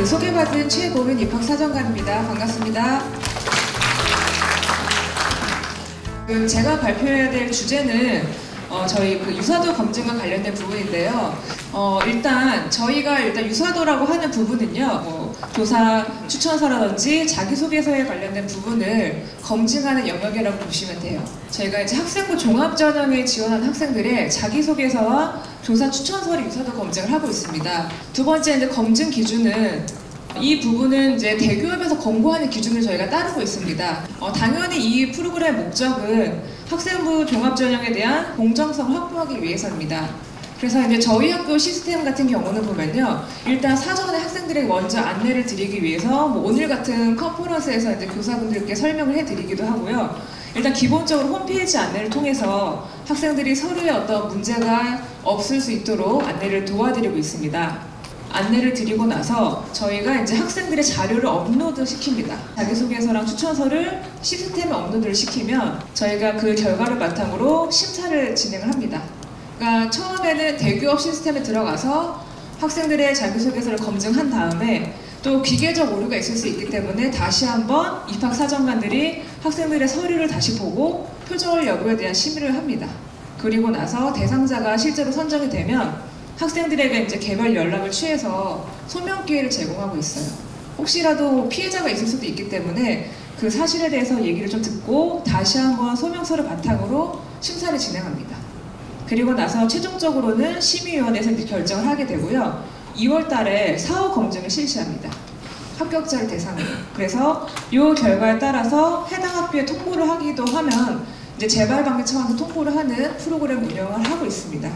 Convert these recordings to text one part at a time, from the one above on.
소개받은 최고은 입학사정관입니다. 반갑습니다. 제가 발표해야 될 주제는 저희 유사도 검증과 관련된 부분인데요. 일단 저희가 유사도라고 하는 부분은요, 교사 추천서라든지 자기소개서에 관련된 부분을 검증하는 영역이라고 보시면 돼요. 저희가 이제 학생부 종합전형에 지원한 학생들의 자기소개서와 교사 추천서를 유사도 검증을 하고 있습니다. 두 번째 이제 검증 기준은 이 부분은 이제 대교협에서 권고하는 기준을 저희가 따르고 있습니다. 당연히 이 프로그램의 목적은 학생부 종합전형에 대한 공정성을 확보하기 위해서입니다. 그래서 이제 저희 학교 시스템 같은 경우는 보면요, 일단 사전에 학생들에게 먼저 안내를 드리기 위해서 오늘 같은 컨퍼런스에서 이제 교사분들께 설명을 해드리기도 하고요. 일단 기본적으로 홈페이지 안내를 통해서 학생들이 서류에 어떤 문제가 없을 수 있도록 안내를 도와드리고 있습니다. 안내를 드리고 나서 저희가 이제 학생들의 자료를 업로드 시킵니다. 자기소개서랑 추천서를 시스템에 업로드를 시키면 저희가 그 결과를 바탕으로 심사를 진행을 합니다. 그러니까 처음에는 대교업 시스템에 들어가서 학생들의 자기소개서를 검증한 다음에 또 기계적 오류가 있을 수 있기 때문에 다시 한번 입학사정관들이 학생들의 서류를 다시 보고 표절 여부에 대한 심의를 합니다. 그리고 나서 대상자가 실제로 선정이 되면 학생들에게 이제 개별 연락을 취해서 소명 기회를 제공하고 있어요. 혹시라도 피해자가 있을 수도 있기 때문에 그 사실에 대해서 얘기를 좀 듣고 다시 한번 소명서를 바탕으로 심사를 진행합니다. 그리고 나서 최종적으로는 심의위원회에서 이제 결정을 하게 되고요. 2월 달에 사후 검증을 실시합니다. 합격자를 대상으로. 그래서 이 결과에 따라서 해당 학교에 통보를 하기도 하면 이제 재발방지 차원에서 통보를 하는 프로그램 운영을 하고 있습니다.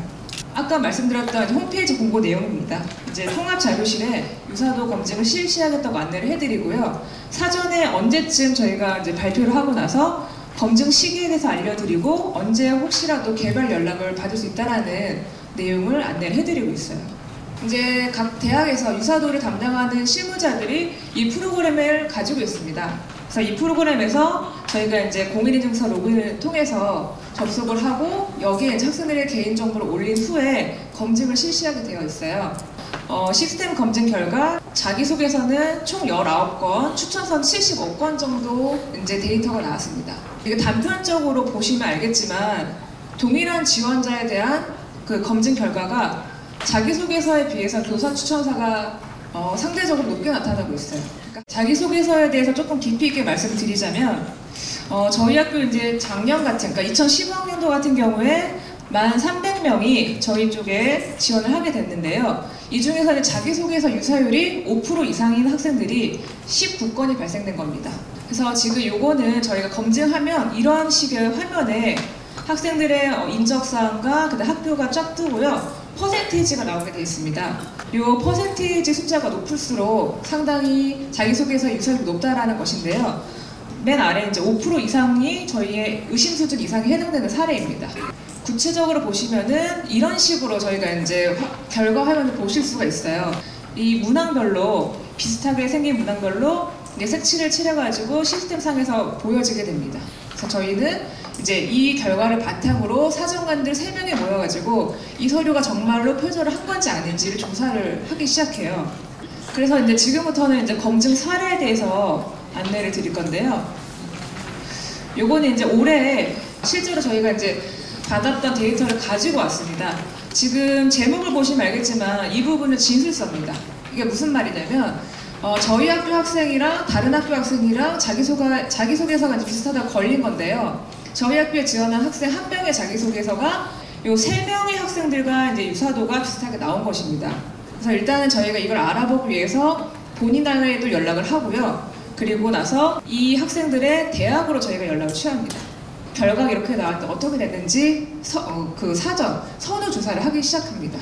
아까 말씀드렸던 홈페이지 공고 내용입니다. 이제 통합자료실에 유사도 검증을 실시하겠다고 안내를 해드리고요. 사전에 언제쯤 저희가 이제 발표를 하고 나서 검증 시기에 대해서 알려드리고 언제 혹시라도 개별 연락을 받을 수 있다는 내용을 안내를 해드리고 있어요. 이제 각 대학에서 유사도를 담당하는 실무자들이 이 프로그램을 가지고 있습니다. 그래서 이 프로그램에서 저희가 이제 공인인증서 로그인을 통해서 접속을 하고 여기에 학생들의 개인정보를 올린 후에 검증을 실시하게 되어 있어요. 시스템 검증 결과 자기소개서는 총 19건, 추천서는 75건 정도 이제 데이터가 나왔습니다. 이게 단편적으로 보시면 알겠지만 동일한 지원자에 대한 그 검증 결과가 자기소개서에 비해서 교사 추천서가 상대적으로 높게 나타나고 있어요. 그러니까 자기소개서에 대해서 조금 깊이 있게 말씀드리자면 저희 학교 이제 작년 같은, 그러니까 2015학년도 같은 경우에 1,300명이 저희 쪽에 지원을 하게 됐는데요. 이 중에서는 자기소개서 유사율이 5% 이상인 학생들이 19건이 발생된 겁니다. 그래서 지금 요거는 저희가 검증하면 이러한 식의 화면에 학생들의 인적사항과 그다음 학교가 쫙 뜨고요. 퍼센테이지가 나오게 되어 있습니다. 이 퍼센테이지 숫자가 높을수록 상당히 자기소개서 유사율이 높다라는 것인데요. 맨 아래 이제 5% 이상이 저희의 의심 수준 이상이 해당되는 사례입니다. 구체적으로 보시면은 이런 식으로 저희가 이제 결과 화면을 보실 수가 있어요. 이 문항별로 비슷하게 생긴 문항별로 이제 색칠을 칠해가지고 시스템상에서 보여지게 됩니다. 그래서 저희는 이제 이 결과를 바탕으로 사정관들 3명이 모여가지고 이 서류가 정말로 표절을 한 건지 아닌지를 조사를 하기 시작해요. 그래서 이제 지금부터는 이제 검증 사례에 대해서 안내를 드릴 건데요. 요거는 이제 올해 실제로 저희가 이제 받았던 데이터를 가지고 왔습니다. 지금 제목을 보시면 알겠지만 이 부분은 진술서입니다. 이게 무슨 말이냐면 저희 학교 학생이랑 다른 학교 학생이랑 자기소개서가 이제 비슷하다고 걸린 건데요. 저희 학교에 지원한 학생 1명의 자기소개서가 요 3명의 학생들과 이제 유사도가 비슷하게 나온 것입니다. 그래서 일단은 저희가 이걸 알아보기 위해서 본인에게도 연락을 하고요. 그리고 나서 이 학생들의 대학으로 저희가 연락을 취합니다. 결과가 이렇게 나왔는데 어떻게 됐는지 그 사전 선후 조사를 하기 시작합니다.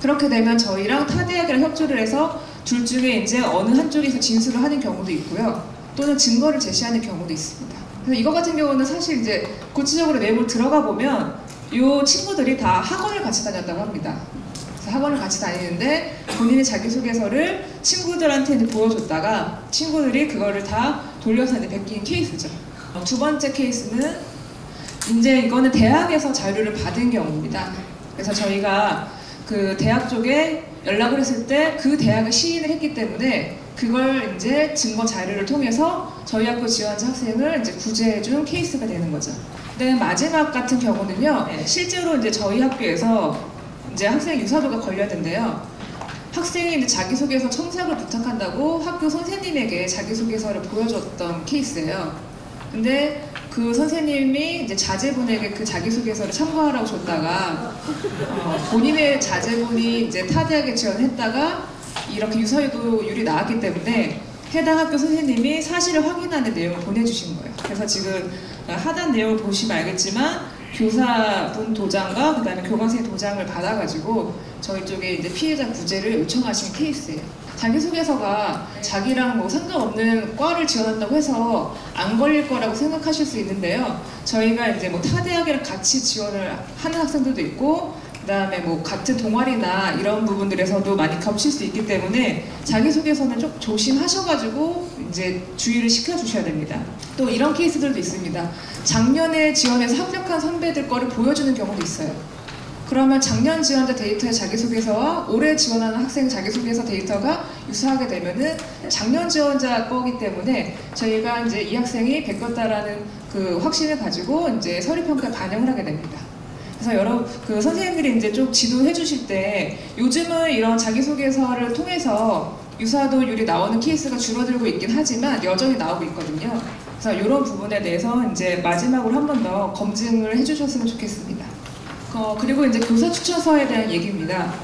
그렇게 되면 저희랑 타 대학이랑 협조를 해서 둘 중에 이제 어느 한쪽에서 진술을 하는 경우도 있고요. 또는 증거를 제시하는 경우도 있습니다. 그래서 이거 같은 경우는 사실 이제 구체적으로 내용을 들어가 보면 이 친구들이 다 학원을 같이 다녔다고 합니다. 그래서 학원을 같이 다니는데 본인의 자기소개서를 친구들한테 이제 보여줬다가 친구들이 그거를 다 돌려서 이제 베낀 케이스죠. 두 번째 케이스는 이제 이거는 대학에서 자료를 받은 경우입니다. 그래서 저희가 그 대학 쪽에 연락을 했을 때 그 대학을 시인을 했기 때문에 그걸 이제 증거 자료를 통해서 저희 학교 지원자 학생을 이제 구제해준 케이스가 되는 거죠. 근데 마지막 같은 경우는요, 실제로 이제 저희 학교에서 이제 학생 유사도가 걸렸는데요. 학생이 이제 자기소개서 첨삭을 부탁한다고 학교 선생님에게 자기소개서를 보여줬던 케이스예요. 근데 그 선생님이 이제 자제분에게 그 자기소개서를 참고하라고 줬다가 본인의 자제분이 이제 타 대학에 지원했다가 이렇게 유사도율이 나왔기 때문에 해당 학교 선생님이 사실을 확인하는 내용을 보내주신 거예요. 그래서 지금 하단 내용을 보시면 알겠지만 교사분 도장과 그다음에 교감생 도장을 받아가지고 저희 쪽에 이제 피해자 구제를 요청하신 케이스예요. 자기소개서가 자기랑 뭐 상관없는 과를 지원한다고 해서 안 걸릴 거라고 생각하실 수 있는데요. 저희가 이제 뭐 타 대학이랑 같이 지원을 하는 학생들도 있고, 그다음에 뭐 같은 동아리나 이런 부분들에서도 많이 겹칠 수 있기 때문에 자기소개서는 좀 조심하셔가지고 이제 주의를 시켜주셔야 됩니다. 또 이런 케이스들도 있습니다. 작년에 지원해서 합격한 선배들 거를 보여주는 경우도 있어요. 그러면 작년 지원자 데이터의 자기소개서와 올해 지원하는 학생 자기소개서 데이터가 유사하게 되면은 작년 지원자 거기 때문에 저희가 이제 이 학생이 베꼈다라는 그 확신을 가지고 이제 서류평가에 반영을 하게 됩니다. 그래서 여러 그 선생님들이 이제 좀 지도해 주실 때 요즘은 이런 자기소개서를 통해서 유사도율이 나오는 케이스가 줄어들고 있긴 하지만 여전히 나오고 있거든요. 그래서 이런 부분에 대해서 이제 마지막으로 한 번 더 검증을 해주셨으면 좋겠습니다. 그리고 이제 교사 추천서에 대한 얘기입니다.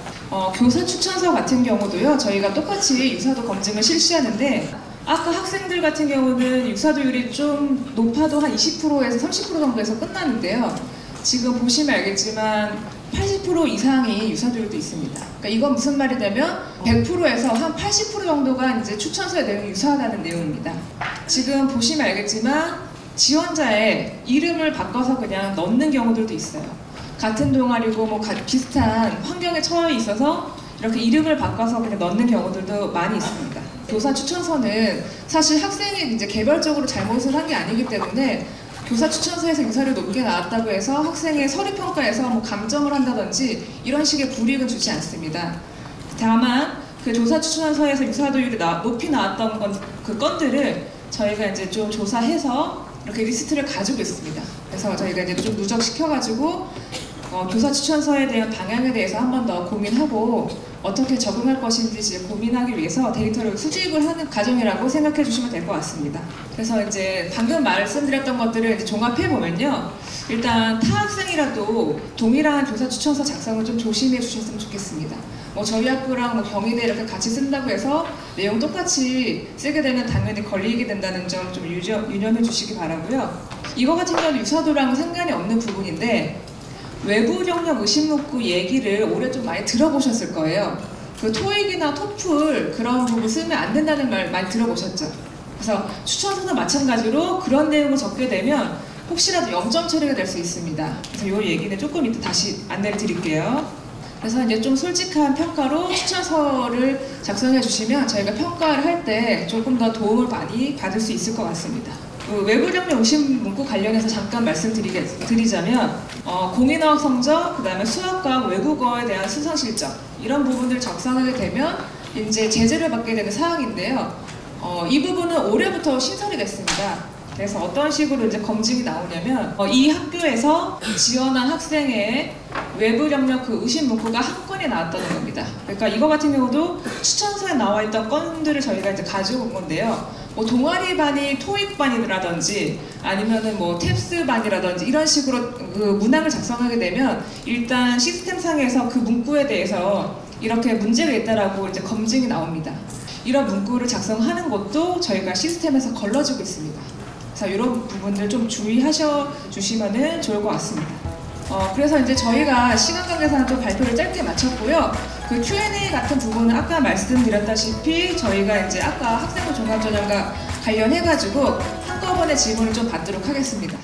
교사 추천서 같은 경우도요, 저희가 똑같이 유사도 검증을 실시하는데 아까 학생들 같은 경우는 유사도율이 좀 높아도 한 20%에서 30% 정도에서 끝나는데요. 지금 보시면 알겠지만 80% 이상이 유사도율도 있습니다. 그러니까 이건 무슨 말이냐면 100%에서 한 80% 정도가 이제 추천서의 내용이 유사하다는 내용입니다. 지금 보시면 알겠지만 지원자의 이름을 바꿔서 그냥 넣는 경우들도 있어요. 같은 동아리고 뭐 비슷한 환경에 처해 있어서 이렇게 이름을 바꿔서 그냥 넣는 경우들도 많이 있습니다. 교사 추천서는 사실 학생이 이제 개별적으로 잘못을 한 게 아니기 때문에 교사 추천서에서 유사를 높게 나왔다고 해서 학생의 서류평가에서 뭐 감점을 한다든지 이런 식의 불이익은 주지 않습니다. 다만 그 조사 추천서에서 유사도율이 높이 나왔던 그 건들을 저희가 이제 좀 조사해서 이렇게 리스트를 가지고 있습니다. 그래서 저희가 이제 좀 누적시켜가지고 교사 추천서에 대한 방향에 대해서 한 번 더 고민하고 어떻게 적응할 것인지 고민하기 위해서 데이터를 수집을 하는 과정이라고 생각해 주시면 될 것 같습니다. 그래서 이제 방금 말씀드렸던 것들을 이제 종합해 보면요. 일단 타 학생이라도 동일한 교사 추천서 작성을 좀 조심해 주셨으면 좋겠습니다. 뭐 저희 학교랑 뭐 경희대 이렇게 같이 쓴다고 해서 내용 똑같이 쓰게 되면 당연히 걸리게 된다는 점 좀 유념해 주시기 바라고요. 이거 같은 경우는 유사도랑은 상관이 없는 부분인데 외부 경력 의심 문구 얘기를 올해 좀 많이 들어보셨을 거예요. 그 토익이나 토플 그런 부분 쓰면 안 된다는 말 많이 들어보셨죠? 그래서 추천서도 마찬가지로 그런 내용을 적게 되면 혹시라도 0점 처리가 될 수 있습니다. 그래서 이 얘기는 조금 이따 다시 안내를 드릴게요. 그래서 이제 좀 솔직한 평가로 추천서를 작성해 주시면 저희가 평가를 할 때 조금 더 도움을 많이 받을 수 있을 것 같습니다. 그 외부 경력 의심 문구 관련해서 잠깐 말씀드리자면 공인어학 성적, 그 다음에 수학과 외국어에 대한 수상 실적 이런 부분들을 작성하게 되면 이제 제재를 받게 되는 사항인데요. 이 부분은 올해부터 신설이 됐습니다. 그래서 어떤 식으로 이제 검증이 나오냐면 이 학교에서 지원한 학생의 외부 경력 그 의심 문구가 한 건에 나왔다는 겁니다. 그러니까 이거 같은 경우도 추천서에 나와 있던 건들을 저희가 이제 가지고 온 건데요. 뭐 동아리 반이 토익 반이라든지 아니면은 뭐 탭스 반이라든지 이런 식으로 그 문항을 작성하게 되면 일단 시스템상에서 그 문구에 대해서 이렇게 문제가 있다라고 이제 검증이 나옵니다. 이런 문구를 작성하는 것도 저희가 시스템에서 걸러지고 있습니다. 그래서 이런 부분들 좀 주의하셔 주시면은 좋을 것 같습니다. 그래서 이제 저희가 시간 관계상 좀 발표를 짧게 마쳤고요. 그 Q&A 같은 부분은 아까 말씀드렸다시피 저희가 이제 아까 학생부 종합전형과 관련해가지고 한꺼번에 질문을 좀 받도록 하겠습니다.